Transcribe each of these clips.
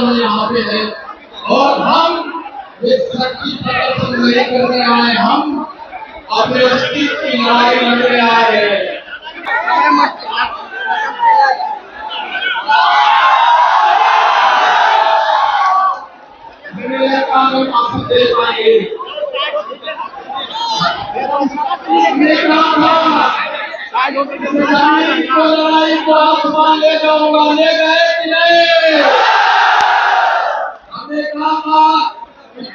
में यहाँ पे है और हम ये सड़क की प्रदर्शन नहीं करने आए, हम अपने अस्तित्व की लड़ाई लड़ने आए हैं। दे पाएंगे लड़ाई को आसमान ले जाऊंगा, ले गए कि नहीं? हमने कहा था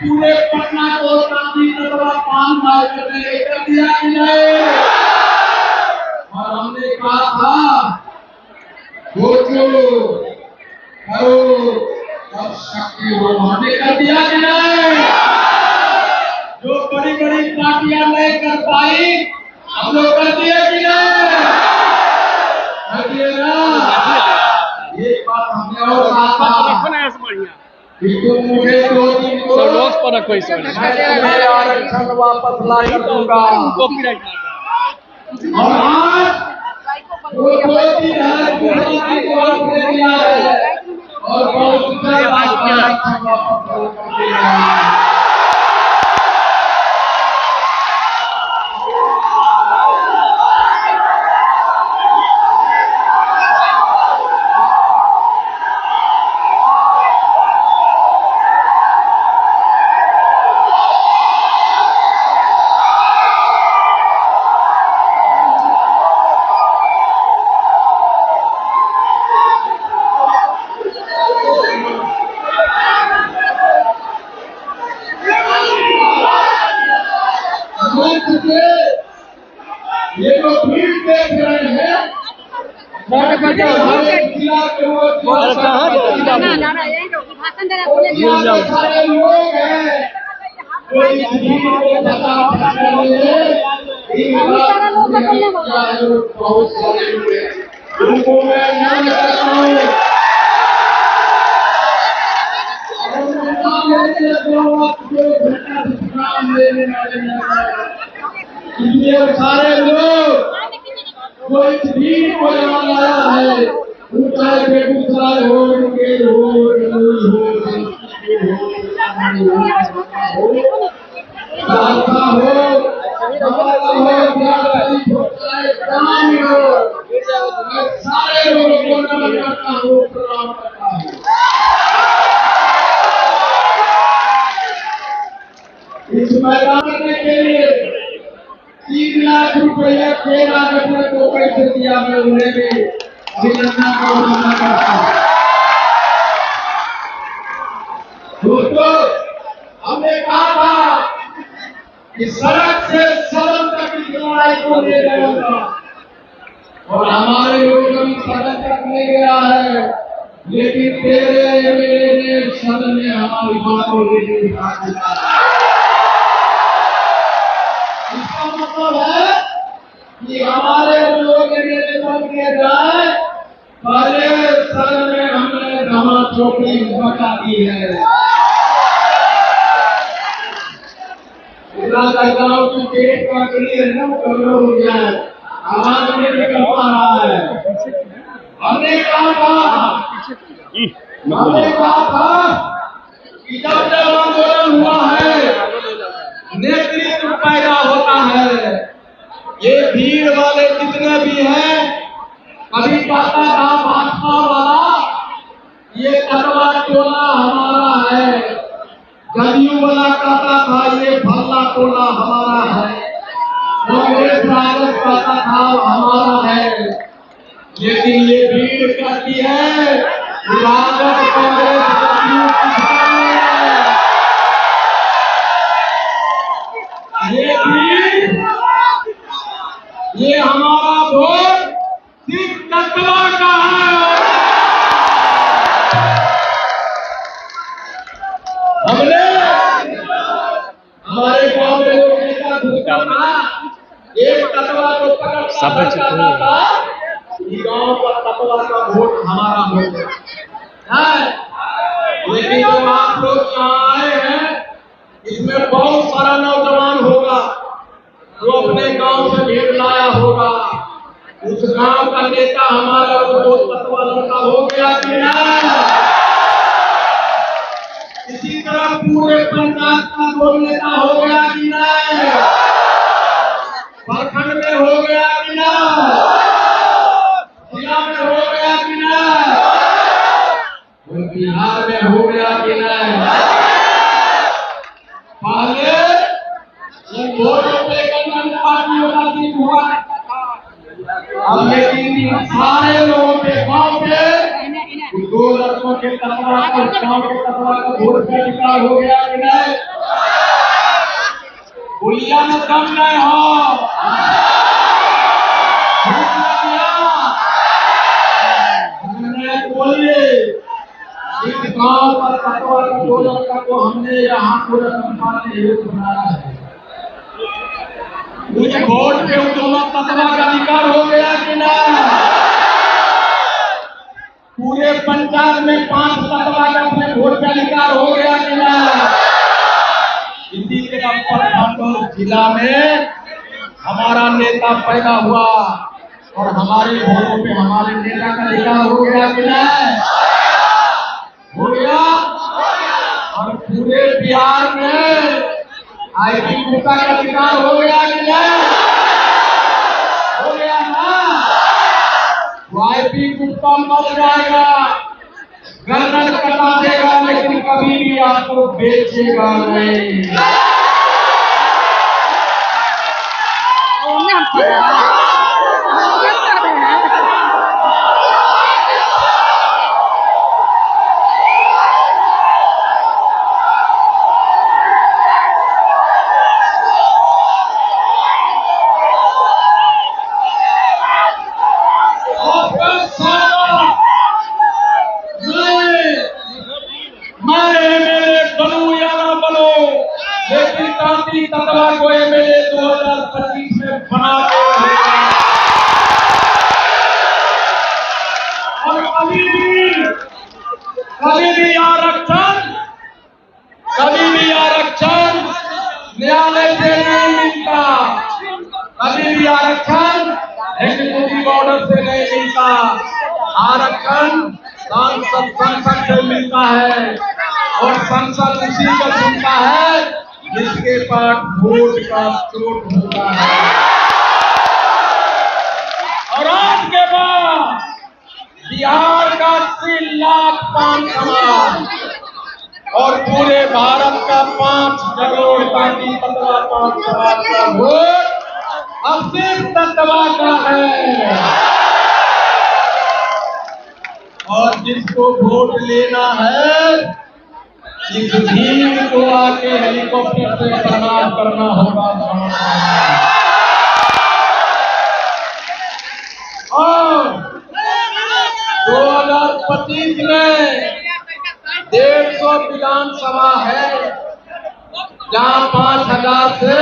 पूरे पटना को गांधी नगर 5 साल करने कर दिया कि नहीं? और हमने कहा था सोचो करो और शक्ति हो, हमने कर दिया कि नहीं? जो बड़ी बड़ी पार्टियां नहीं कर पाई हम लोग कर दिए कि नहीं? कर दिए ना। ये बात हमने और कहा था कि तुम मुझे 2 दिन को आरक्षण वापस ला कर दूंगा। और आज वो 2 दिन है दिया है और बहुत आरक्षण वापस ला कर दिया। ये जो भीड़ देख रहे हैं सारे लोग हैं जो इस भीड़ को बहुत सारे उनको मैं ध्यान करता हूँ। ये सारे लोग जो इस भीड़ को लाया है, चाहे बेगूसराय हो, मुंगेर हो, सहरसा हो, ग्रामीण हो, सारे लोगों को नमन करता हूँ, प्रणाम करता हूँ। इस मैदान करने के लिए 3 लाख रुपया केरा गठन को पैसे दिया, मैं उन्हें भी अभिनंदन करता हूँ। दोस्तों, हमने कहा था कि सड़क से सदन तक की लड़ाई को ले जाऊंगा और हमारे लोग अभी सदन तक ले गया है, लेकिन तेरे एमएलए ने सदन में हमारी बात को नहीं उठा। इसका मतलब है कि हमारे लोग बन के जाए, पहले सदन में हमने धमा चौकी बता दी है। गाँव की गेट का है ना, वो हो गया है, आवाज नहीं निकल पा रहा है। हमने कहा था कि जब जब आंदोलन हुआ है नेतृत्व पैदा होता है। ये भीड़ वाले जितने भी हैं, कभी कहता था भाजपा वाला ये कटवा टोला हमारा है, जदयू वाला कहता था ये भल्ला टोला हमारा है, कांग्रेस राजद कहता था हमारा है। लेकिन ये भीड़ कहती है राजद कांग्रेस जदयू ये भीड़, ये हमारा वोट सिर्फ कटवा का है। हमने हमारे गांव में लोग नेता एक कटवा को पकड़ था, गांव का कटवा का वोट हमारा वोट है। लेकिन जब आप लोग यहाँ आए हैं, इसमें बहुत सारा नौजवान होगा जो अपने गांव से भीड़ लाया होगा। उस गांव का नेता हमारा वो 2 तत्वा लड़का हो गया कि नहीं? पूरे पंचायत का गोल नेता हो गया कि नहीं? प्रखंड में हो गया कि नहीं? जिला में हो गया कि नहीं? बिहार में हो गया कि नहीं? पहले इन वोटों पे कई पार्टियों का जीत हुआ, अब लेकिन सारे लोगों के गांव पे दो लड़कों के तकवा का गांव के तकवा का वोट का अधिकार हो गया कि नहीं? गुड़िया में दम नहीं हो, बोलिए इस गांव पर तकवा का दो लड़का को हमने यहाँ पूरा संभालने हेतु बनाया है। मुझे वोट पे दोनों तकवा का अधिकार हो गया कि नहीं? पूरे पंचायत में 5 तकवा का अपने वोट का अधिकार हो गया कि नहीं? इसी तरह प्रखंड जिला में हमारा नेता पैदा हुआ और हमारे वोटों पे हमारे नेता का अधिकार हो गया कि नहीं? हो गया। और पूरे बिहार में आईपी कोटा का अधिकार हो गया कि नहीं? हो गया ना? आईपी कुत्ता मर जाएगा, गर्दन कटा देगा, लेकिन कभी भी आपको बेचेगा नहीं। लेकिन कांति तत्वा को एमएलए 2025 में बना के और कभी भी आरक्षण न्यायालय से नहीं मिलता, कभी भी आरक्षण एग्जीक्यूटिव ऑर्डर से नहीं मिलता। आरक्षण संसद से मिलता है और संसद उसी को चुनता है जिसके पास वोट का चोट होता है। और आज के बाद बिहार का 3 लाख पान समाज और पूरे भारत का 5 करोड़ कांति तत्वा पान समाज का वोट अब सिर्फ तत्वा का है। और जिसको वोट लेना है इस भीड़ को आके हेलीकॉप्टर से प्रणाम करना होगा। और 2025 में 150 विधानसभा है जहाँ 5000 से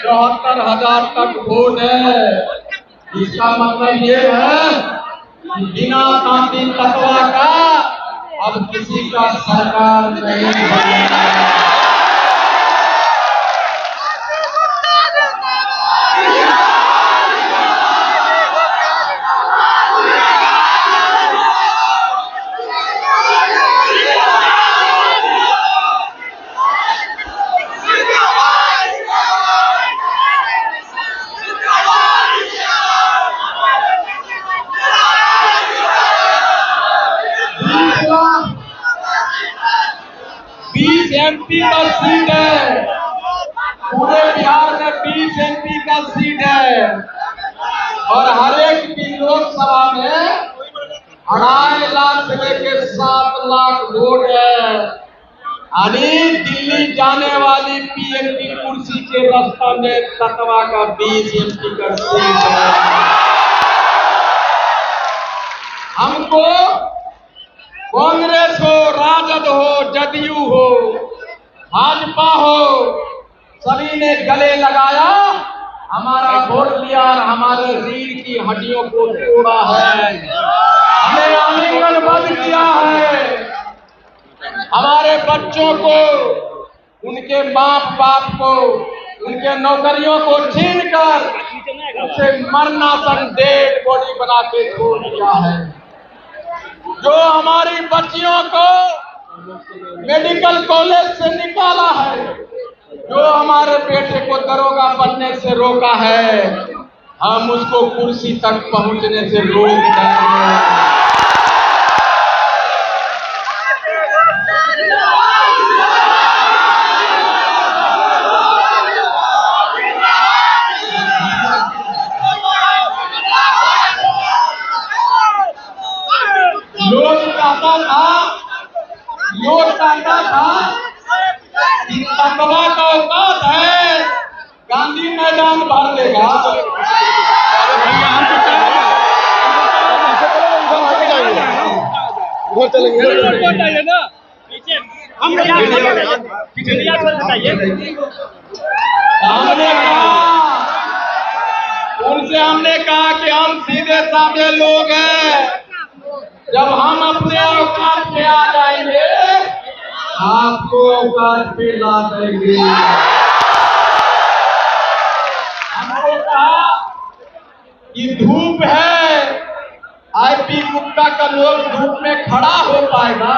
74,000 तक वोट है। इसका मतलब ये है कि बिना कांति तत्वा का अब किसी का सरकार नहीं बनेगा। MP का सीट है, पूरे बिहार में 20 MP का सीट है और हर एक की लोकसभा में 2.5 लाख से लेकर 7 लाख वोट है। यानी दिल्ली जाने वाली PM की कुर्सी के रास्ता में तत्वा का 20 MP का सीट है। हमको कांग्रेस हो, राजद हो, जदयू हो, भाजपा हो, सभी ने गले लगाया, हमारा वोट लिया और हमारे रीढ़ की हड्डियों को तोड़ा है, हमें आलिंगन बंद किया है, हमारे बच्चों को, उनके बाप बाप को, उनके नौकरियों को छीनकर उसे मरनासन डेड बॉडी बना के छोड़ दिया है। जो हमारी बच्चियों को मेडिकल कॉलेज से निकाला है, जो हमारे बेटे को दरोगा बनने से रोका है, हम उसको कुर्सी तक पहुंचने से रोक देंगे। लोग चाहता था कि तकवा का औकात है, गांधी मैदान भर देगा। उधर चलेंगे ना, हमने कहा कि हम सीधे साधे लोग हैं, जब हम अपने औकात पे आ जाएंगे आपको औकात पे ला देंगे। हमको कहा कि धूप है, आईपी गुप्ता का लोग धूप में खड़ा हो पाएगा।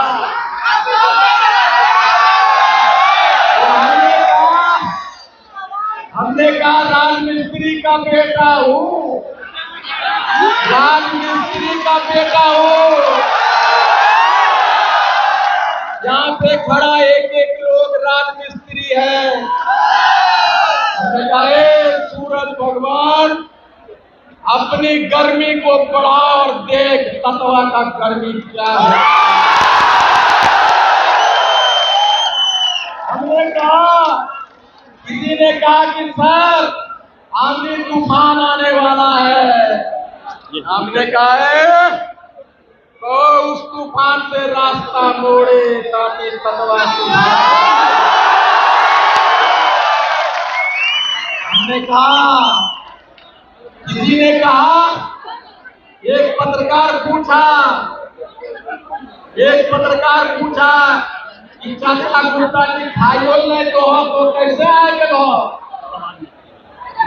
हमने कहा राजमिस्त्री का बेटा हूँ, राजमिस्त्री का बेटा हूँ, यहाँ पे खड़ा एक एक लोग राजमिस्त्री है। हमने कहा सूरज भगवान अपनी गर्मी को बढ़ा और देख तत्वा का गर्मी क्या है। हमने कहा, किसी ने कहा कि सर आंधी तूफान आने वाला है। हमने कहा है तो उस तूफान से रास्ता मोड़े ताकि तत्वा हमने कहा, किसी ने कहा, एक पत्रकार पूछा कि चाचा गुप्ता की खाइयो नहीं तो कैसे आए हो।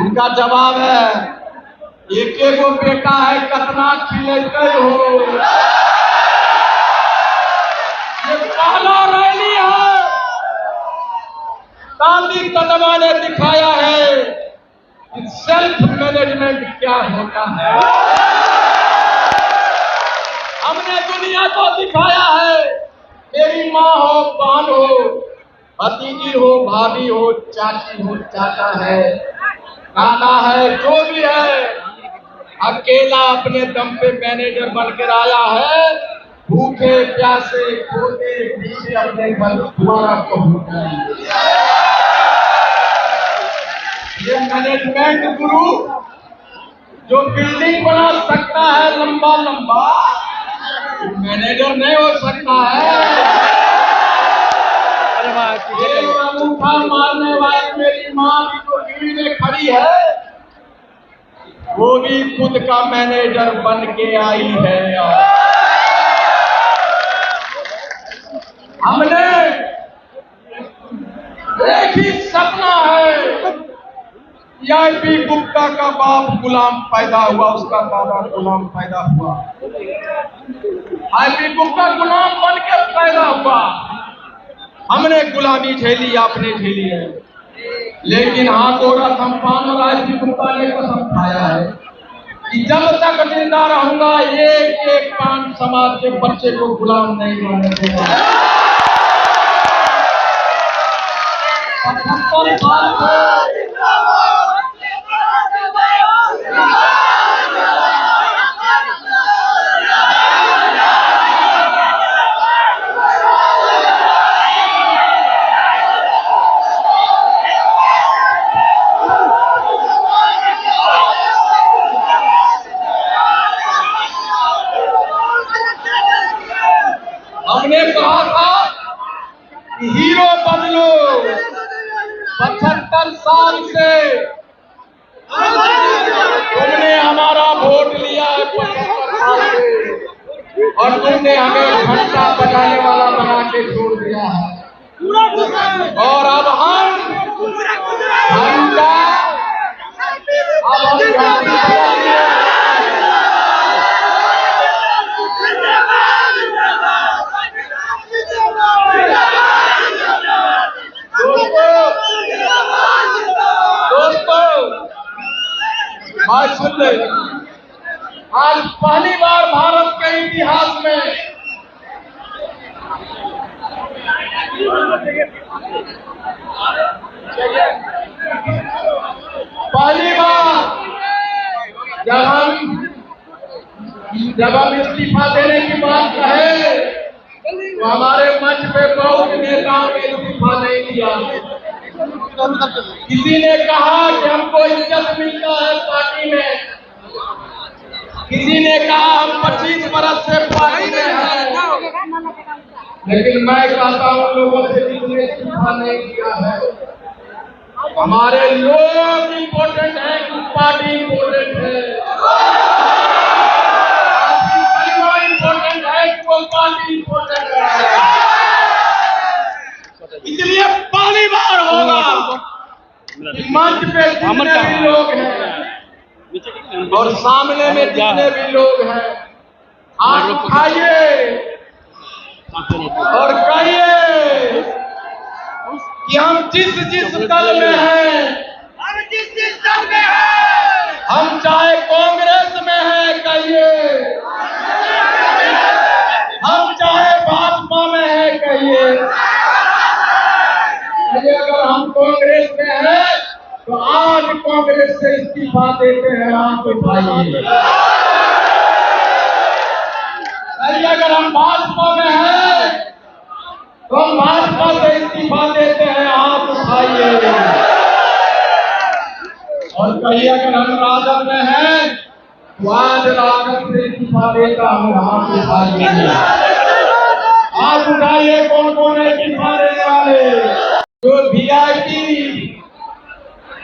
उनका जवाब है, एक एगो बेटा है कतना खिलेते हो। ये पहला रैली है, गांधी तत्वा ने दिखाया है कि सेल्फ मैनेजमेंट क्या होता है। हमने दुनिया को दिखाया है, मेरी माँ हो, बहन हो, भतीजी हो, भाभी हो, चाची हो, चाचा है, नाना है, जो भी है, अकेला अपने दम पे मैनेजर बनकर आया है। भूखे प्यासे खोते पीछे अपने घर दोबारा पहुंच जाएंगे। ये मैनेजमेंट गुरु जो बिल्डिंग बना सकता है लंबा लंबा, मैनेजर नहीं हो सकता है। ये अंगूठा मारने वाली मेरी माँ भी तो भीड़ में खड़ी है, वो भी खुद का मैनेजर बन के आई है। हमने एक ही सपना है, आईपी गुप्ता का बाप गुलाम पैदा हुआ, उसका दादा गुलाम पैदा हुआ, आईपी गुप्ता गुलाम बन के पैदा हुआ। हमने गुलामी झेली, आपने झेली है, लेकिन हाथों हम पान और आईपी गुप्ता ने कसम खाया है कि जब तक जिंदा रहूंगा एक एक पान समाज के बच्चे को गुलाम नहीं बनने दूंगा। 75 साल से हमने कहा था कि हीरो बदलो, 75 साल से तुमने हमारा वोट लिया है, 75 साल से, और तुमने हमें घंटा बजाने वाला बना के छोड़ दिया है। और अब हम घंटा आज सुन ले, आज पहली बार भारत के इतिहास में पहली बार जब हम इस्तीफा देने की बात कहे तो हमारे मंच पे बहुत नेताओं ने इस्तीफा नहीं दिया। किसी ने कहा कि हमको इज्जत मिलता है पार्टी में, किसी ने कहा हम 25 बरस से पार्टी में हैं, लेकिन मैं कहता हूं लोगों से जिसने इस्तीफा नहीं दिया है, हमारे लोग इम्पोर्टेंट है कि पार्टी इम्पोर्टेंट है, इम्पोर्टेंट है कि वो पार्टी इम्पोर्टेंट है। इसलिए पहली बार होगा मंच पे जितने भी लोग हैं और सामने में जितने भी लोग हैं, आप उठाइए और कहिए कि हम जिस दल में हैं, हम चाहे कांग्रेस में हैं कहिए, हम चाहे भाजपा में हैं कहिए, अगर हम कांग्रेस में हैं तो आज कांग्रेस से इस्तीफा देते हैं, आप उठाइए। अगर हम भाजपा में हैं तो हम भाजपा से इस्तीफा देते हैं, आप उठाइए। और कहिए अगर हम राजद में हैं तो आज राजद से इस्तीफा देता हूं, आप उठाइए। आप उठाइए, कौन कौन है इस्तीफा देने वाले? जो वीआईपी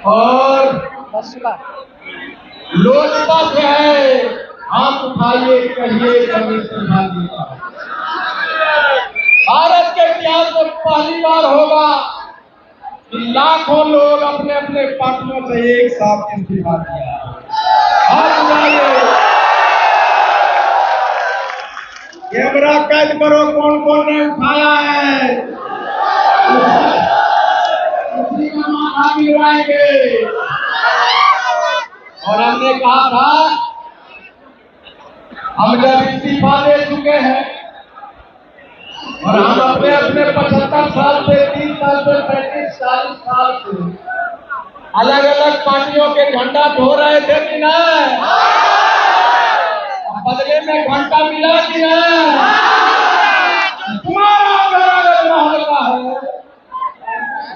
और लोजपा से है, आप उठाइए, कहिए भारत के इतिहास में पहली बार होगा कि लाखों लोग अपने अपने पार्टियों से एक साथ इस्तीफा दिया। आप उठाइए, कैमरा कैद करो, कौन कौन ने उठाया है, उसी का माथा गिराएंगे। और हमने कहा था हम जब इस्तीफा दे चुके हैं और हम अपने अपने 75 साल से 30 साल से 35 40 साल से अलग अलग पार्टियों के झंडा धो रहे थे कि नहीं, बदले में घंटा मिला कि नहीं? तुम्हारा घर हल्का है,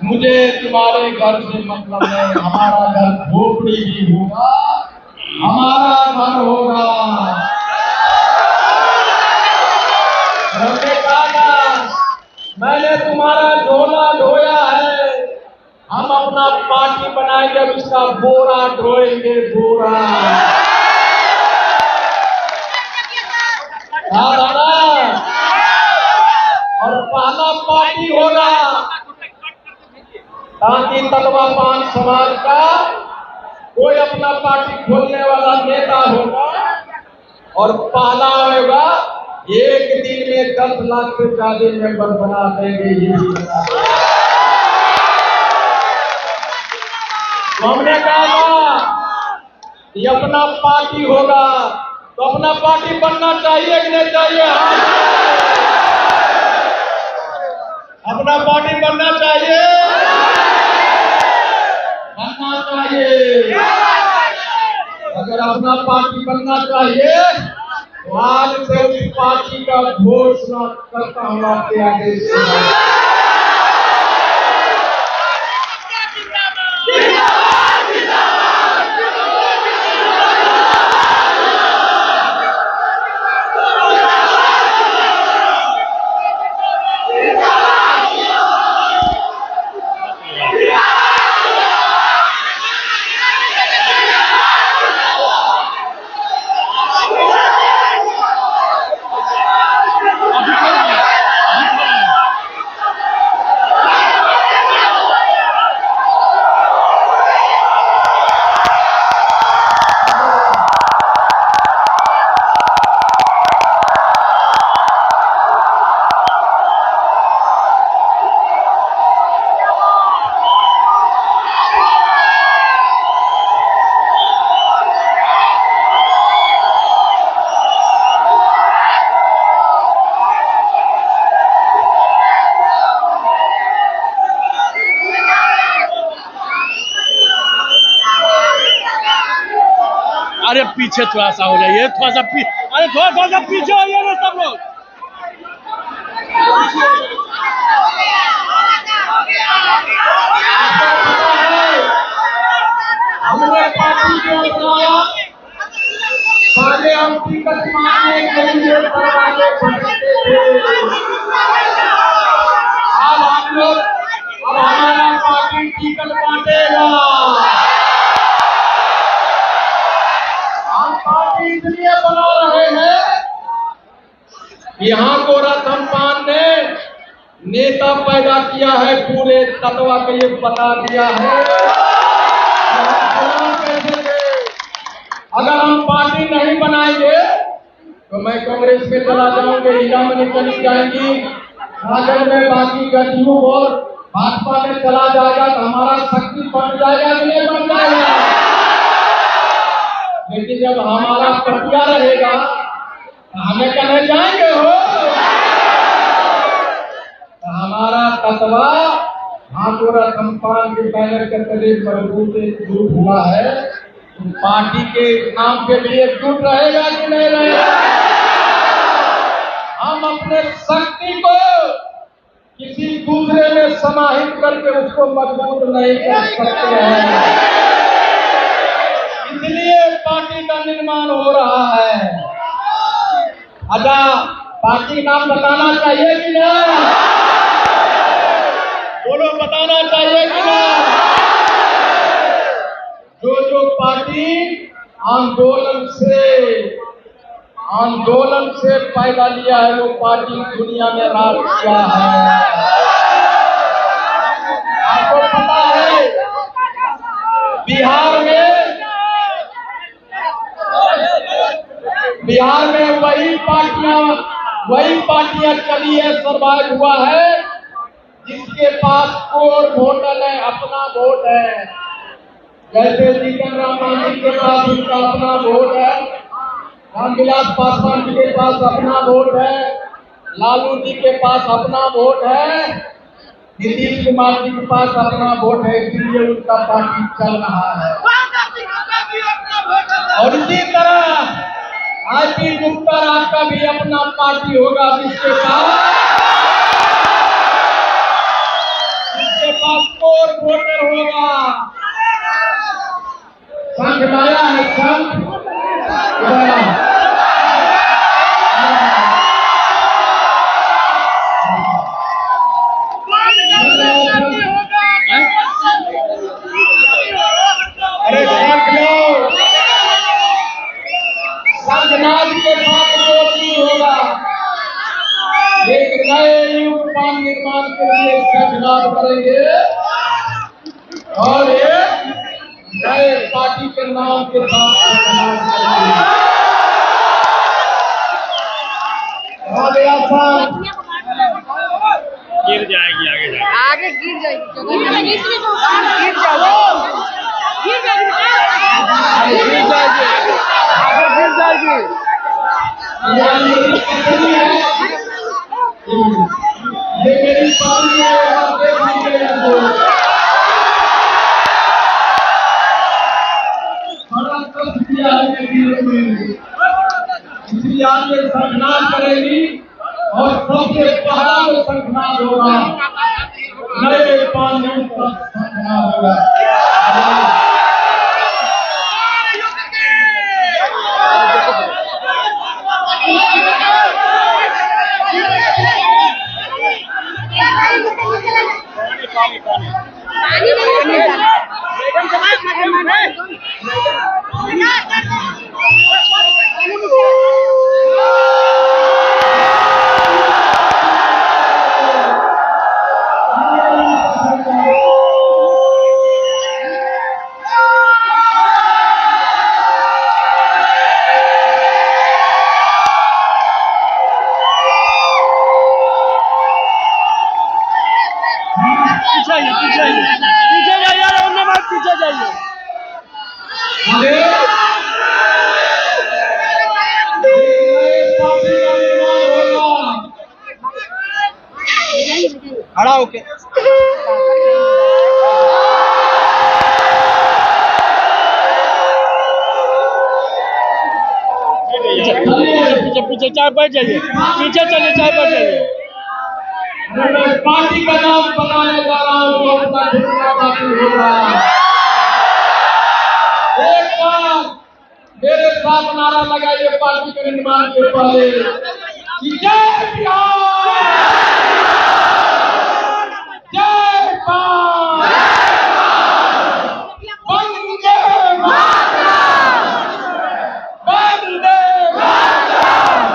मुझे तुम्हारे घर से मतलब नहीं, हमारा घर झोपड़ी भी होगा, हमारा घर होगा। हमने कहा मैंने तुम्हारा झोला ढोया है, हम अपना पार्टी बनाएंगे, अब इसका बोरा ढोएंगे, बोरा। और पहला पार्टी होगा ताकि तलवा पान समाज का कोई अपना पार्टी खोलने वाला नेता होगा और पहला होगा एक दिन में 10 लाख से ज्यादा मेंबर बना देंगे। ये हमने कहा कि अपना पार्टी होगा तो अपना पार्टी बनना चाहिए कि नहीं चाहिए? अपना पार्टी बनना चाहिए, बनना चाहिए। अगर अपना पार्टी बनना चाहिए तो आज से उस पार्टी का घोषणा करता हूं आपके आगे से। अरे पीछे थोड़ा सा हो जाइए, थोड़ा सा अरे थोड़ा सा पीछे हो जाइए ना सब लोग। हमने पार्टी को बनाया, पहले हम टिकट मांगने के लिए दरवाजे खटखटाते थे। अब हम लोग, अब हमारा पार्टी टिकट बांटेगा। हम पार्टी इसलिए बना रहे हैं, यहाँ को रतनपाल ने नेता पैदा किया है, पूरे तत्वा को ये बता दिया है। अगर हम पार्टी नहीं बनाएंगे तो मैं कांग्रेस में चला जाऊंगा, हीरामनी चली जाएंगी, सागर में बाकी गठियों और भाजपा में चला जाएगा तो हमारा शक्ति बढ़ जाएगा कि नहीं बढ़ जाएगा। लेकिन जब हमारा प्रक्रिया रहेगा तो हमें कहने जाएंगे हो। तो हमारा तत्वा ठाकुर रतनपाल के बैनर के तले मजबूत एकजुट हुआ है, तो पार्टी के नाम के लिए एकजुट रहेगा कि नहीं रहेगा। हम अपने शक्ति को किसी दूसरे में समाहित करके उसको मजबूत नहीं कर सकते हैं, इसलिए पार्टी का निर्माण हो रहा है। अच्छा, पार्टी का नाम बताना चाहिए कि नहीं? बोलो, बताना चाहिए कि नहीं? जो पार्टी आंदोलन से फायदा लिया है वो पार्टी दुनिया में राज किया है। आपको पता है बिहार में वही पार्टियां चली है, सर्वाइव हुआ है, जिसके पास कोर वोटर है, अपना वोट है। जैसे जीतन राम मांझी के पास उनका अपना वोट है, रामविलास पासवान जी के पास अपना वोट है, लालू जी के पास अपना वोट है, नीतीश कुमार जी के पास अपना वोट है, इसलिए उनका पार्टी चल रहा है। और इसी तरह आईपी गुप्ता राज का भी अपना पार्टी होगा, जिसके पास कोर वोटर होगा। संघ लाया है, संघ संघनाद के साथ नहीं होगा। एक नए युग का निर्माण के लिए संघनाद करेंगे और एक नए पार्टी के नाम के साथ संघनाद करेंगे। गिर जाएगी, आगे गिर जाएगी, गिर जाएगी। ये मेरी पार्टी है, आप देख लीजिए इसको। बड़ा कष्ट किया है ये वीरों में, इसलिए आज ये संघनाद करेगी और सबसे पहला जो संघनाद होगा नए पानियों का संघनाद होगा। पानी पीछे, चाहे बैठ जाइए, पीछे चलिए, चाहे बैठ जाइए। मैं पार्टी का नाम बताने जा रहा हूँ तो अपना घोषणा पार्टी होगा। एक बार मेरे साथ नारा लगाइए पार्टी के निर्माण के पहले कि जय बिहार, जय भारत, वंदे मातरम, वंदे मातरम।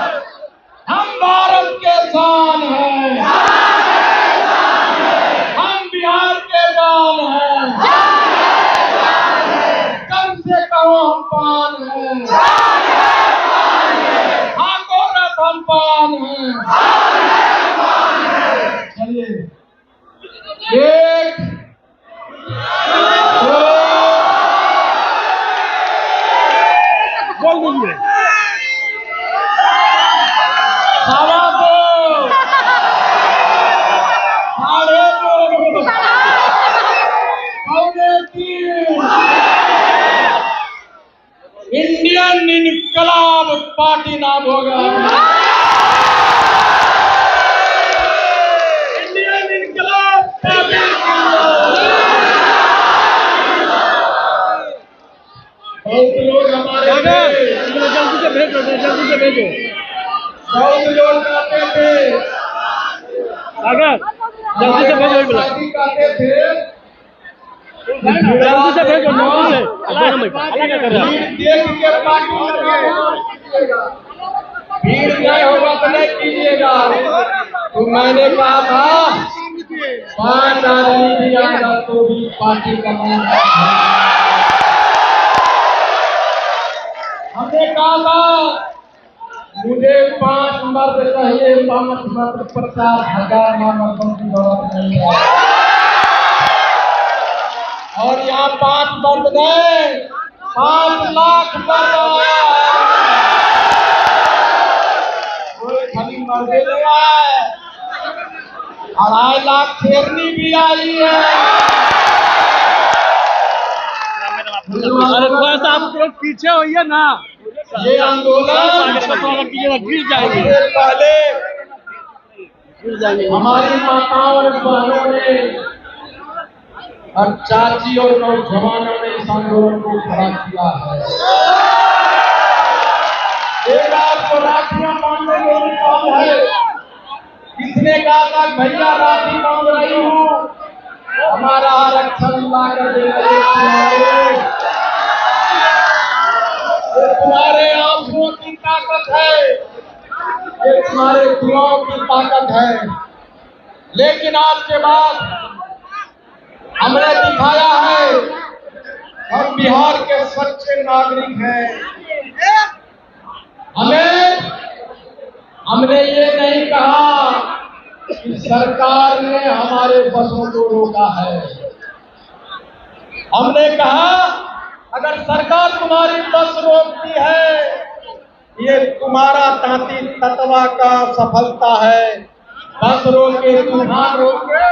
हम भारत के शान हैं, हम बिहार के जान हैं, कम से कहो हम पान हैं, हाँ गोरख हम पान हैं। चलिए, एक, दो, बोल दीजिए। सवा दो, साढ़े दो, पौने तीन। इंडियन इनकलाब पार्टी नाम होगा। इंडियन इनकलाब पार्टी। बहुत लोग हमारे सागर, जल्दी से भेजो, जल्दी से भेजो। बहुत लोग कहते थे, सागर, जल्दी से भेजो, बोला। पार्टी कहते थे, जल्दी से भेजो, जल्दी से। अलग कर रहा है। भीड़ देख के पार्टी लगाओ, भीड़ नहीं होगा तो नहीं कीजिएगा। तो मैंने कहा था 5 आदमी भी आएगा तो भी पार्टी करना है। हमने कहा था मुझे 5 मर्द चाहिए, 5 मर्द 50,000 मर्दों की जरूरत नहीं है। और यहाँ 5 मर्द नहीं 5 लाख मर्द आया है। कोई खाली मर्दे नहीं आया है, 2.5 लाख शेरनी भी आई है। अरे थोड़ा सा आप लोग पीछे होइए ना, ये आंदोलन कीजिएगा, गिर जाएंगे। इससे पहले हमारी माताओं और बहनों ने और चाची और नौजवानों ने इस आंदोलन को खड़ा किया है। एक आपको राखियां बांधने में भी काम है। किसने कहा था भैया राखी बांध रही हूँ, हमारा आरक्षण ला कर दे रहे तुम्हारे आंसुओं की ताकत है, ये तुम्हारे दुआओं की ताकत है। लेकिन आज के बाद हमने दिखाया है हम बिहार के सच्चे नागरिक हैं। हमने ये नहीं कहा कि सरकार ने हमारे बसों को रोका है। हमने कहा अगर सरकार तुम्हारी बस रोकती है, ये तुम्हारा तांती तत्वा का सफलता है। बस रोके तुम हार रोके,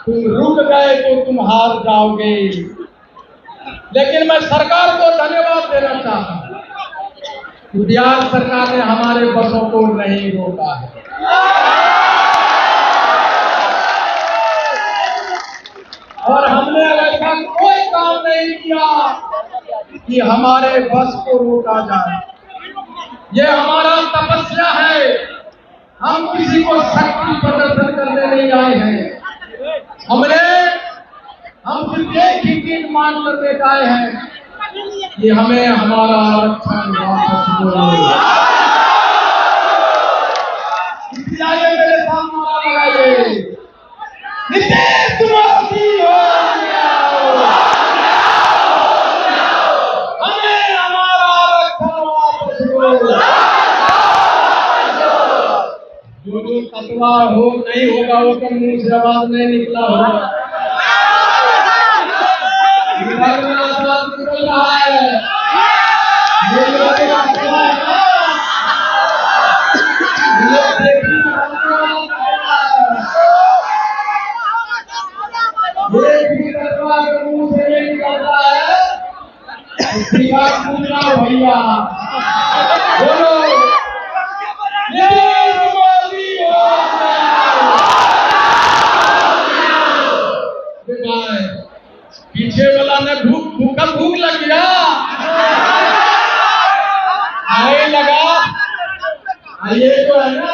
तुम रुक गए तो तुम हार जाओगे। लेकिन मैं सरकार को धन्यवाद देना चाहता हूँ, बिहार सरकार ने हमारे बसों को नहीं रोका है। और हमने ऐसा कोई काम नहीं किया कि हमारे बस को रोका जाए। ये हमारा तपस्या है, हम किसी को शक्ति प्रदर्शन करने नहीं आए हैं। हम सिर्फ एक ही चीज मान कर लेकर आए हैं कि हमें हमारा आरक्षण वापस दो। इसलिए मेरे साथ नारा लगाइए, नीतीश कुमार जी हो जाओ, हमें हमारा आरक्षण वापस दो। जो तत्वा हो नहीं होगा वो तो मुंह से आवाज नहीं निकला होगा। निकल रहा है मुंह से नहीं निकलता है। भैया बोलो नीतीश मोदी पीछे वाला ने भूख लग गया नहीं लगा। ये जो है ना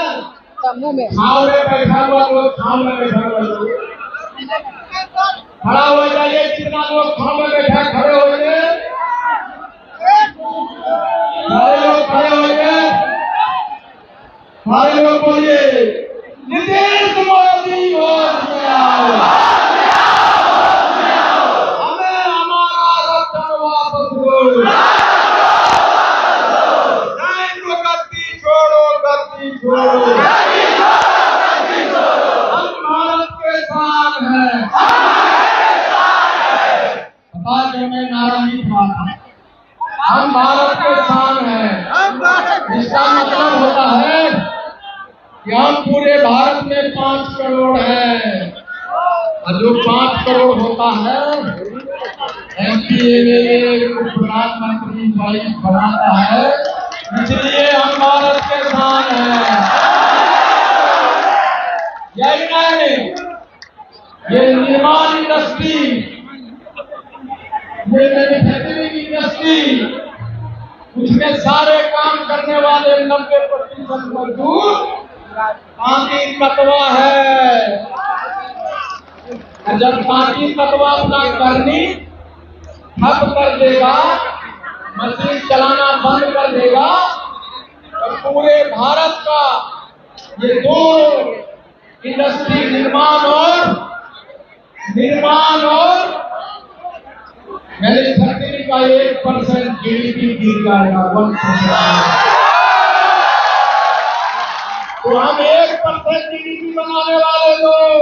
तंबू में छाव में बैठा हुआ लोग, छाव में बैठा हुआ लोग खड़ा हो जाइए। कितना लोग छाव में बैठा खड़े हो गए, सारे लोग खड़े हो गए, सारे लोग बोलिए नीतीश मोदी हो गया। हमें हमारा आरक्षण वापस दो। नहीं गद्दी छोड़ो, गद्दी छोड़ो। हम भारत के शान हैं। पता है मैं नारा नहीं था। हम भारत के शान हैं। इसका मतलब होता है कि हम पूरे भारत में 5 करोड़ हैं, और जो 5 करोड़ होता है MP MLA प्रधानमंत्री वाइस बनाता है, इसलिए हम भारत के शान हैं। यही नहीं, ये निर्माण इंडस्ट्री, ये मैन्युफैक्चरिंग इंडस्ट्री, उसमें सारे काम करने वाले 90% मजदूर कांटी कतवा है। जब कांटी कतवा अपना करनी ठप कर देगा, मशीन चलाना बंद कर देगा, तो पूरे भारत का ये 2 इंडस्ट्री निर्माण और मैन्युफैक्चरिंग का 1% GDP गिर जाएगा, 1%। तो हम 1% GDP बनाने वाले लोग,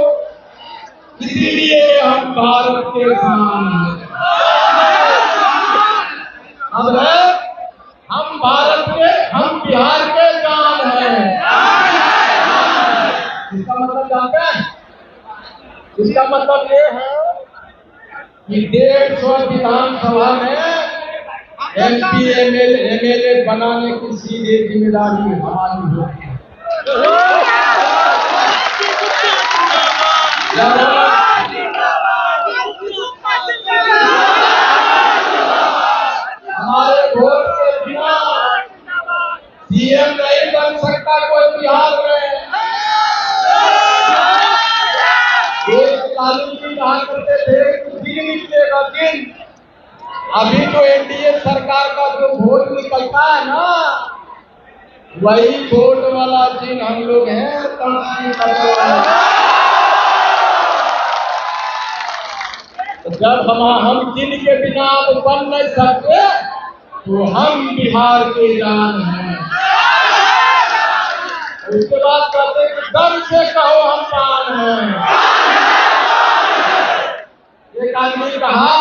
इसीलिए हम भारत के शान हैं। अब है हम भारत के, हम बिहार के जान हैं। इसका मतलब जानते हैं? इसका मतलब ये है कि 150 विधानसभा में MP MLA बनाने की सीधी जिम्मेदारी हमारी होगी। हमारे वोट के बिना CM नहीं बन सकता कोई बिहार में। लालू जी कहा करते थे दिन निकलेगा दिन। अभी जो NDA सरकार का जो वोट निकलता है ना, वही वोट वाला दिन हम लोग हैं। जब हम दिन के बिना अब बन नहीं सकते, तो हम बिहार के जान हैं। उसके बाद कहते हैं दम से कहो हम मान हैं। एक आदमी कहा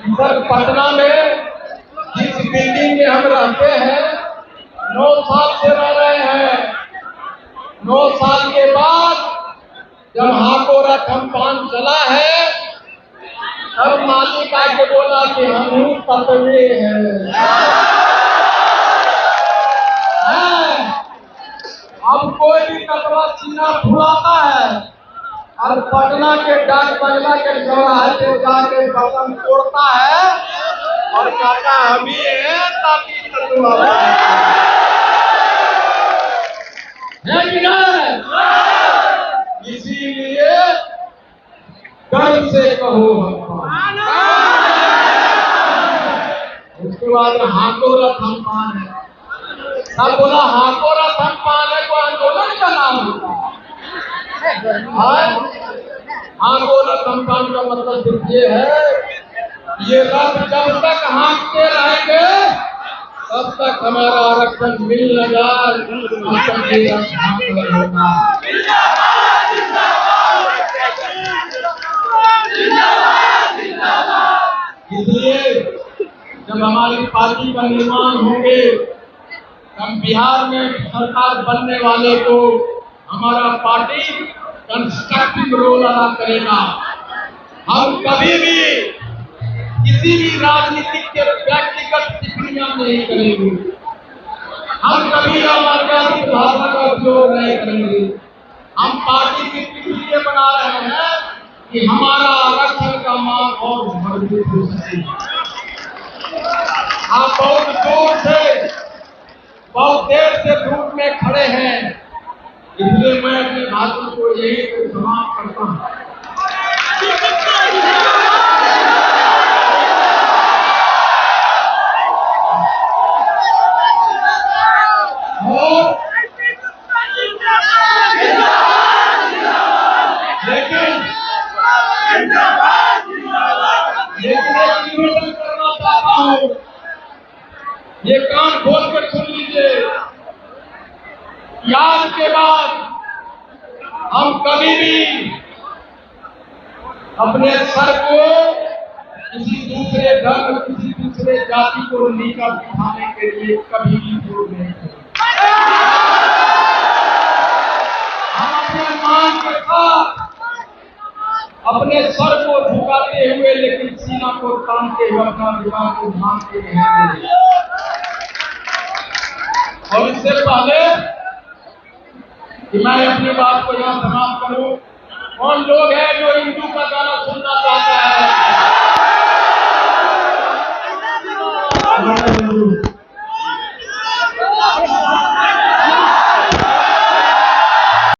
इधर पटना में जिस बिल्डिंग में हम रहते हैं 9 साल से रह रहे हैं, 9 साल के बाद जब हाकोरा कंपाउंड चला है, तब मालिक आके बोला कि हम तत्वे हैं। अब कोई भी कतवा सीना फुलाता है और पटना के डाक बंगला के चौराहे पे जाके बटन तोड़ता है और कहता है हम ही हैं ताकि तत्वा है कि नहीं? इसीलिए गर्व से कहो हम। उसके बाद हाकोरा कंपाउंड है। सब बोला हाकोरा कंपाउंड है, तो आंदोलन का नाम होता है। हाकोरा कंपाउंड का मतलब सिर्फ ये है, ये रथ जब तक हाँकते रहेंगे तब तक हमारा आरक्षण मिल न जाए। इसलिए जब हमारी पार्टी का निर्माण होंगे, हम बिहार में सरकार बनने वाले को हमारा पार्टी कंस्ट्रक्टिव रोल अदा करेगा। हम कभी भी किसी भी राजनीतिक के व्यक्तिगत टिप्पणियां नहीं करेंगे। हम कभी आपराधिक भाषा का उपयोग नहीं करेंगे। हम पार्टी की इसलिए बना रहे हैं कि हमारा आरक्षण का मांग और मजबूत हो सके। आप बहुत दूर से, बहुत देर से धूप में खड़े हैं, इसलिए मैं अपने भाषण को यही से समाप्त करता हूँ। लेकिन एक निवेदन करना चाहता हूँ, ये कान खोल कर सुन लीजिए। आज के बाद हम कभी भी अपने सर को किसी दूसरे धर्म, किसी दूसरे जाति को नीचा दिखाने के लिए कभी भी उपयोग नहीं करेंगे। हम अपने मान के साथ अपने सर को झुकाते हुए लेकिन सीना को तानते हुए अपना विवाह को मानते रहेंगे। और इससे पहले कि मैं अपनी बात को यहाँ समाप्त करूं, कौन लोग हैं जो हिंदू का गाना सुनना चाहता है?